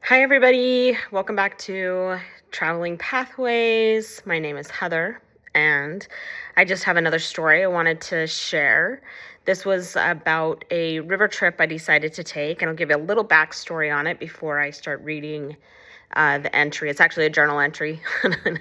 Hi, everybody. Welcome back to Traveling Pathways. My name is Heather, and I just have another story I wanted to share. This was about a river trip I decided to take, and I'll give you a little backstory on it before I start reading the entry. It's actually a journal entry, and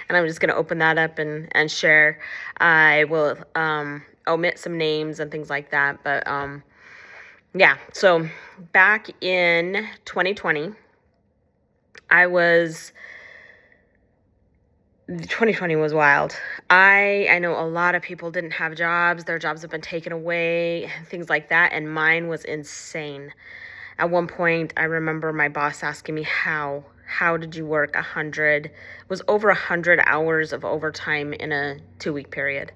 I'm just going to open that up and share. I will omit some names and things like that, but yeah, so back in 2020, 2020 was wild. I know a lot of people didn't have jobs. Their jobs have been taken away, things like that. And mine was insane. At one point, I remember my boss asking me how did you work it was over 100 hours of overtime in a 2-week period.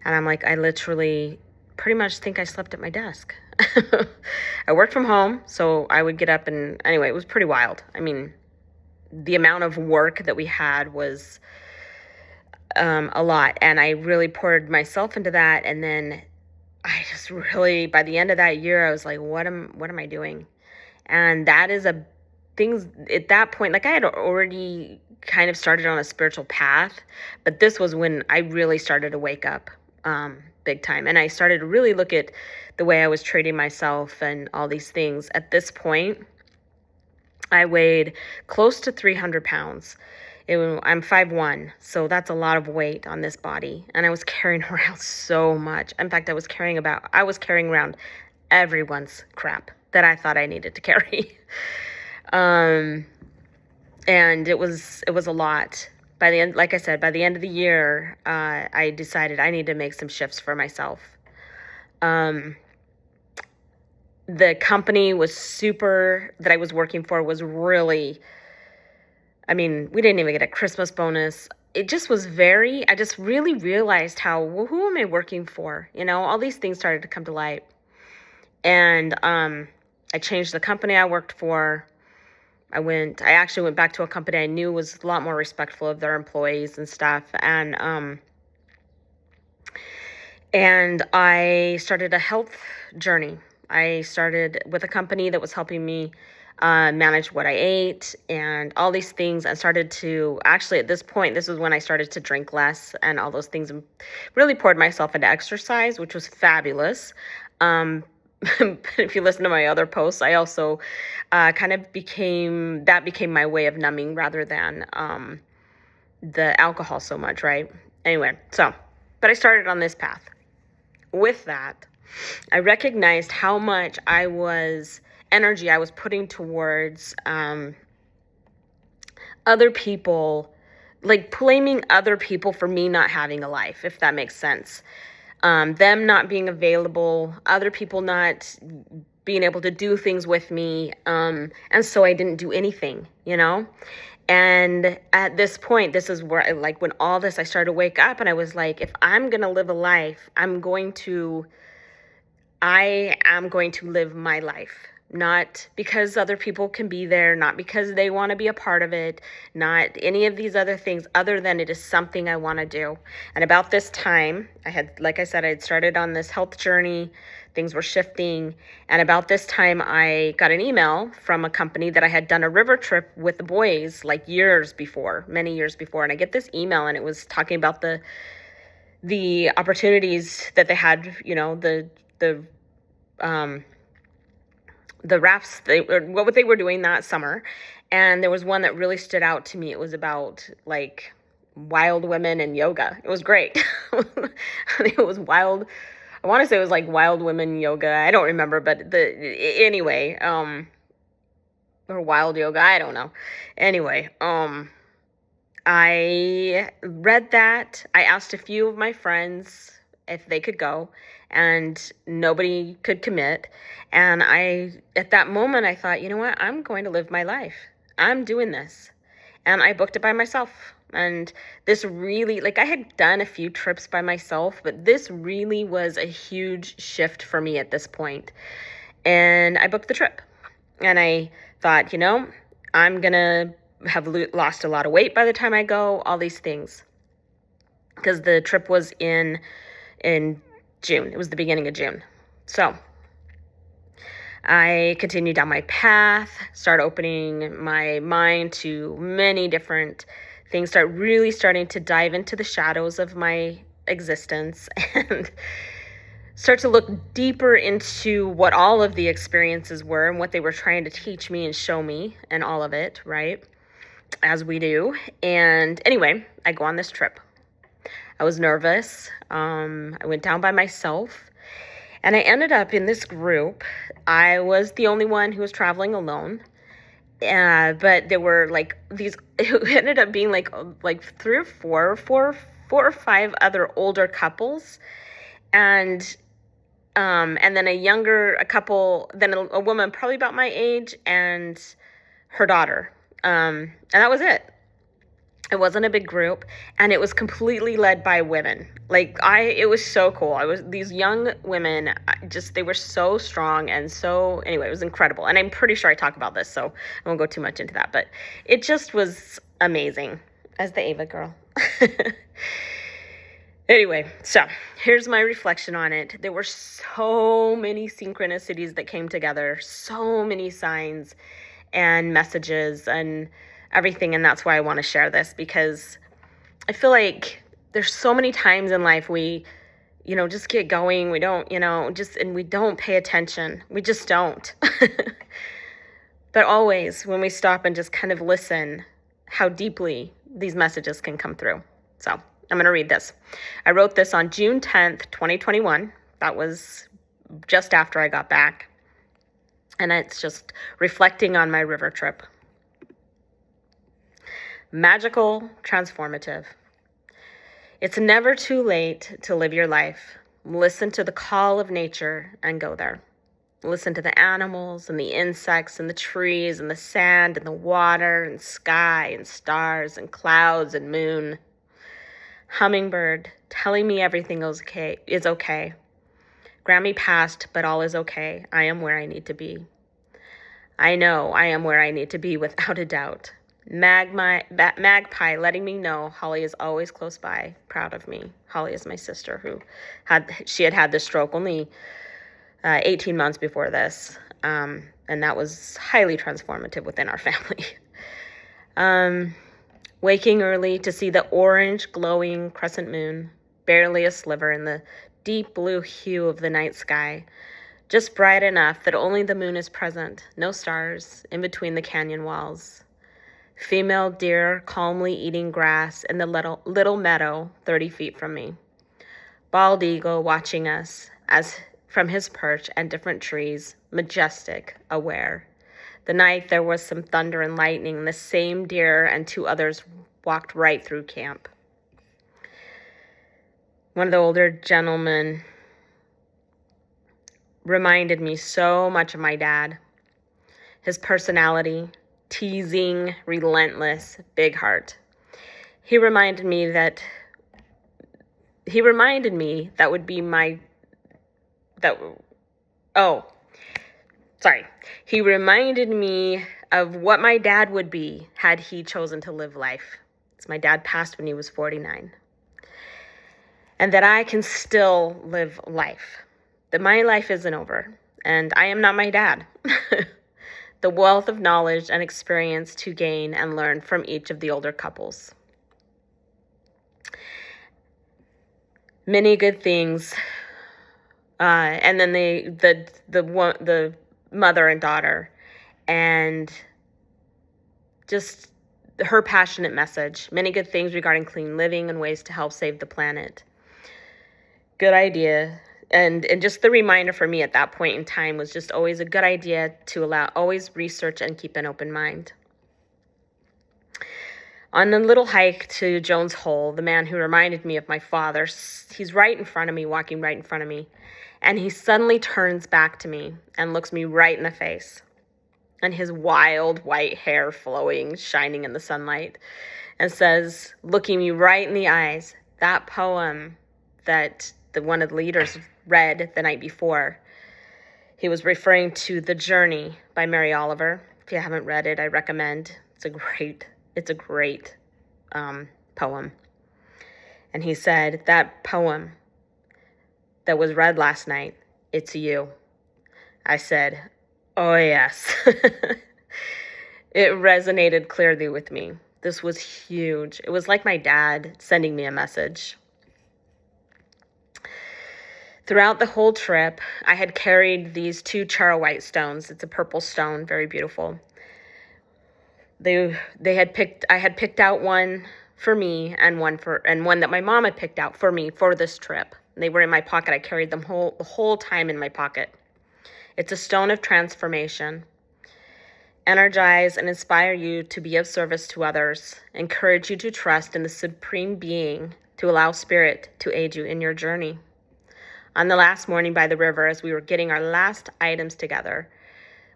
And I'm like, I literally pretty much think I slept at my desk. I worked from home, so I would get up and anyway, it was pretty wild. I mean, the amount of work that we had was a lot, and I really poured myself into that. And then I just really, by the end of that year, I was like, what am I doing? And that is a things at that point. Like, I had already kind of started on a spiritual path, but this was when I really started to wake up big time, and I started to really look at the way I was treating myself and all these things. At this point, I weighed close to 300 pounds. I'm 5'1", so that's a lot of weight on this body. And I was carrying around so much. In fact, I was carrying around everyone's crap that I thought I needed to carry. And it was a lot. By the end, like I said, by the end of the year, I decided I need to make some shifts for myself. The company that I was working for was really, I mean, we didn't even get a Christmas bonus. It just was I just really realized who am I working for? All these things started to come to light. And I changed the company I worked for. I actually went back to a company I knew was a lot more respectful of their employees and stuff. And I started a health journey. I started with a company that was helping me manage what I ate and all these things. I started to, actually at this point, this was when I started to drink less and all those things, and really poured myself into exercise, which was fabulous. If you listen to my other posts, I also became my way of numbing rather than the alcohol so much, right? Anyway, but I started on this path. With that, I recognized how much energy I was putting towards other people, like blaming other people for me not having a life, if that makes sense. Them not being available, other people not being able to do things with me, and so I didn't do anything, And at this point, this is where, when all this, I started to wake up, and I was like, if I'm going to live a life, I am going to live my life, not because other people can be there, not because they want to be a part of it, not any of these other things, other than it is something I want to do. And about this time, I had started on this health journey. Things were shifting. And about this time, I got an email from a company that I had done a river trip with the boys like many years before. And I get this email, and it was talking about the opportunities that they had, the rafts, what they were doing that summer. And there was one that really stood out to me. It was about like wild women and yoga. It was great. It was wild. I want to say it was like wild women yoga. I don't remember, but anyway, or wild yoga. I don't know. Anyway, I read that. I asked a few of my friends if they could go, and nobody could commit. And at that moment, I thought, you know what? I'm going to live my life. I'm doing this. And I booked it by myself. And this really, I had done a few trips by myself, but this really was a huge shift for me at this point. And I booked the trip. And I thought, I'm going to have lost a lot of weight by the time I go, all these things. Because the trip was in June. It was the beginning of June. So I continued down my path, start opening my mind to many different things, starting to dive into the shadows of my existence and start to look deeper into what all of the experiences were and what they were trying to teach me and show me and all of it, right? As we do. And anyway, I go on this trip. I was nervous. I went down by myself. And I ended up in this group. I was the only one who was traveling alone. But there were like these, it ended up being like three or four or five other older couples. And then a couple, then a woman probably about my age and her daughter. And that was it. It wasn't a big group, and it was completely led by women. It was so cool. These young women, they were so strong and so, anyway, it was incredible. And I'm pretty sure I talk about this, so I won't go too much into that, but it just was amazing as the Ava girl. Anyway, so here's my reflection on it. There were so many synchronicities that came together, so many signs and messages and everything. And that's why I want to share this, because I feel like there's so many times in life we, just get going. We don't, and we don't pay attention. We just don't. But always when we stop and just kind of listen, how deeply these messages can come through. So I'm going to read this. I wrote this on June 10th, 2021. That was just after I got back. And it's just reflecting on my river trip. Magical, transformative. It's never too late to live your life. Listen to the call of nature and go there. Listen to the animals and the insects and the trees and the sand and the water and sky and stars and clouds and moon. Hummingbird telling me everything is okay. Grammy passed, but all is okay. I am where I need to be. I know I am where I need to be without a doubt. Magpie letting me know Holly is always close by, proud of me. Holly is my sister who had this stroke only 18 months before this, and that was highly transformative within our family. Waking early to see the orange glowing crescent moon, barely a sliver in the deep blue hue of the night sky, just bright enough that only the moon is present, no stars in between the canyon walls. Female deer calmly eating grass in the little meadow 30 feet from me. Bald eagle watching us as from his perch and different trees, majestic, aware. The night there was some thunder and lightning. The same deer and two others walked right through camp. One of the older gentlemen reminded me so much of my dad. His personality, teasing, relentless, big heart. He reminded me that would be my, He reminded me of what my dad would be had he chosen to live life. My dad passed when he was 49. And that I can still live life. That my life isn't over. And I am not my dad. The wealth of knowledge and experience to gain and learn from each of the older couples. Many good things. And then the mother and daughter. And just her passionate message. Many good things regarding clean living and ways to help save the planet. Good idea. And just the reminder for me at that point in time was just always a good idea to always research and keep an open mind. On a little hike to Jones Hole, the man who reminded me of my father, he's right in front of me, walking right in front of me. And he suddenly turns back to me and looks me right in the face. And his wild white hair flowing, shining in the sunlight, and says, looking me right in the eyes, that poem that one of the leaders read the night before. He was referring to The Journey by Mary Oliver. If you haven't read it, I recommend. It's a great poem. And he said, that poem that was read last night, it's you. I said, Oh, yes. It resonated clearly with me. This was huge. It was like my dad sending me a message. Throughout the whole trip, I had carried these two charoite stones. It's a purple stone, very beautiful. I had picked out one for me and one that my mom had picked out for me for this trip. They were in my pocket. I carried them the whole time in my pocket. It's a stone of transformation. Energize and inspire you to be of service to others. Encourage you to trust in the Supreme Being to allow Spirit to aid you in your journey. On the last morning by the river, as we were getting our last items together,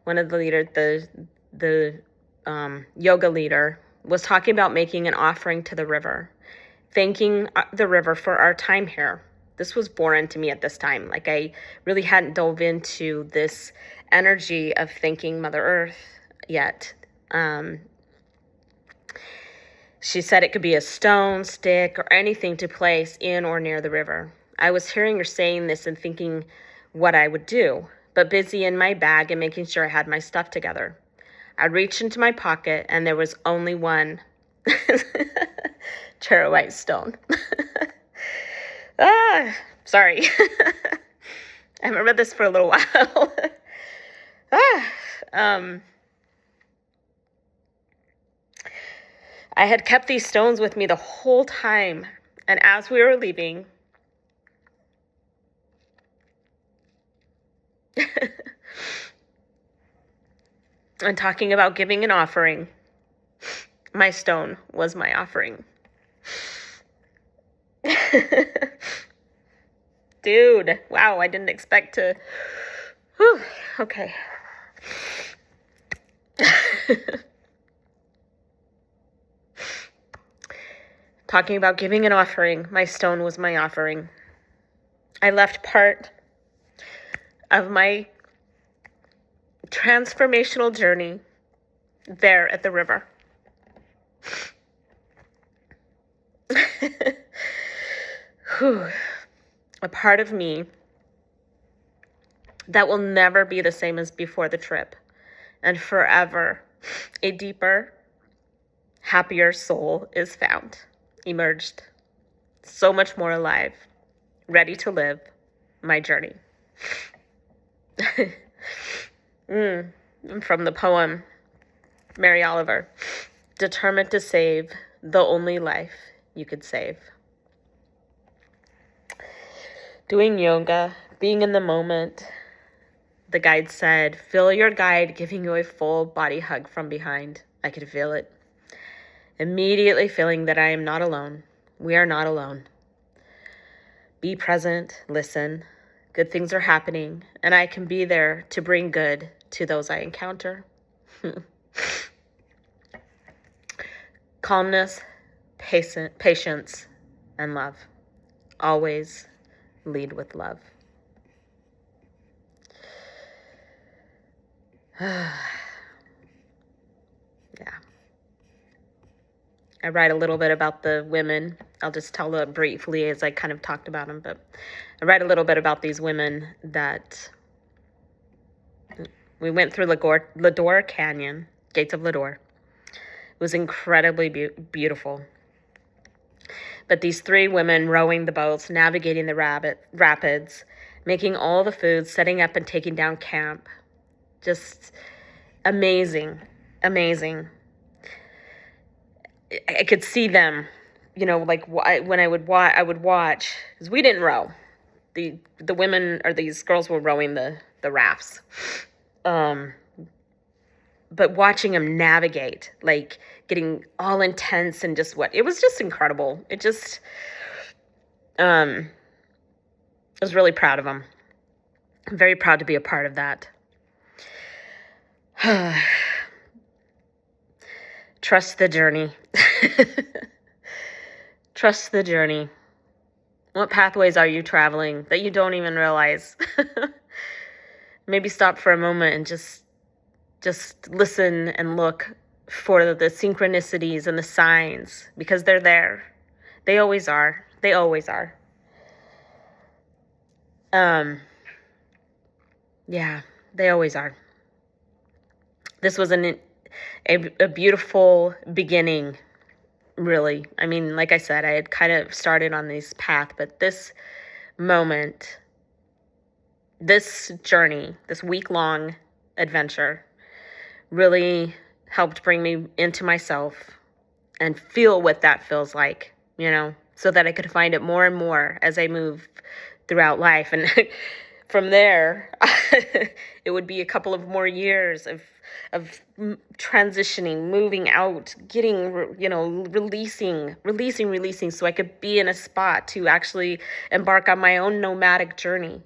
one of the leaders, the yoga leader, was talking about making an offering to the river, thanking the river for our time here. This was foreign to me at this time. Like, I really hadn't dove into this energy of thanking Mother Earth yet. She said it could be a stone, stick, or anything to place in or near the river. I was hearing her saying this and thinking what I would do, but busy in my bag and making sure I had my stuff together. I reached into my pocket and there was only one charoite stone. Sorry. I remember this for a little while. I had kept these stones with me the whole time, and as we were leaving, and talking about giving an offering, my stone was my offering. Dude, wow, I didn't expect to. Whew, okay. Talking about giving an offering, my stone was my offering. I left part of my transformational journey there at the river. A part of me that will never be the same as before the trip, and forever a deeper, happier soul is found, emerged, so much more alive, ready to live my journey. From the poem, Mary Oliver, determined to save the only life you could save. Doing yoga, being in the moment, the guide said, feel your guide giving you a full body hug from behind. I could feel it. Immediately feeling that I am not alone. We are not alone. Be present, listen. Good things are happening, and I can be there to bring good to those I encounter. Calmness, patience, and love. Always lead with love. Yeah. I write a little bit about the women. I'll just tell it briefly as I kind of talked about them, but I write a little bit about these women that we went through Lador Canyon, Gates of Lador. It was incredibly beautiful. But these three women rowing the boats, navigating the rapids, making all the food, setting up and taking down camp. Just amazing, amazing. I could see them, like when I would watch, because we didn't row. The women or these girls were rowing the rafts. But watching them navigate, like getting all intense and it was just incredible. It just, I was really proud of them. I'm very proud to be a part of that. Trust the journey. Trust the journey. What pathways are you traveling that you don't even realize? Maybe stop for a moment and just listen and look for the synchronicities and the signs, because they're there. They always are. They always are. Yeah, they always are. This was a beautiful beginning, really. I mean, like I said, I had kind of started on this path, but this moment, this journey, this week-long adventure really helped bring me into myself and feel what that feels like, so that I could find it more and more as I move throughout life. And from there, it would be a couple of more years of transitioning, moving out, getting, releasing, so I could be in a spot to actually embark on my own nomadic journey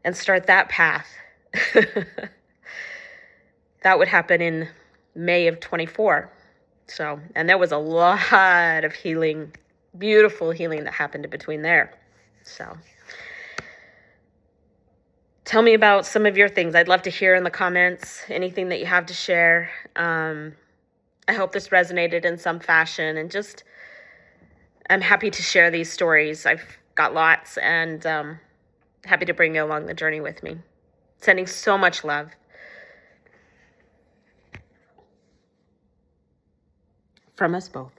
and start that path. That would happen in May of 24. So, and there was a lot of healing, beautiful healing that happened in between there. So, tell me about some of your things. I'd love to hear in the comments anything that you have to share. I hope this resonated in some fashion, and just, I'm happy to share these stories. I've got lots, and happy to bring you along the journey with me. Sending so much love. From us both.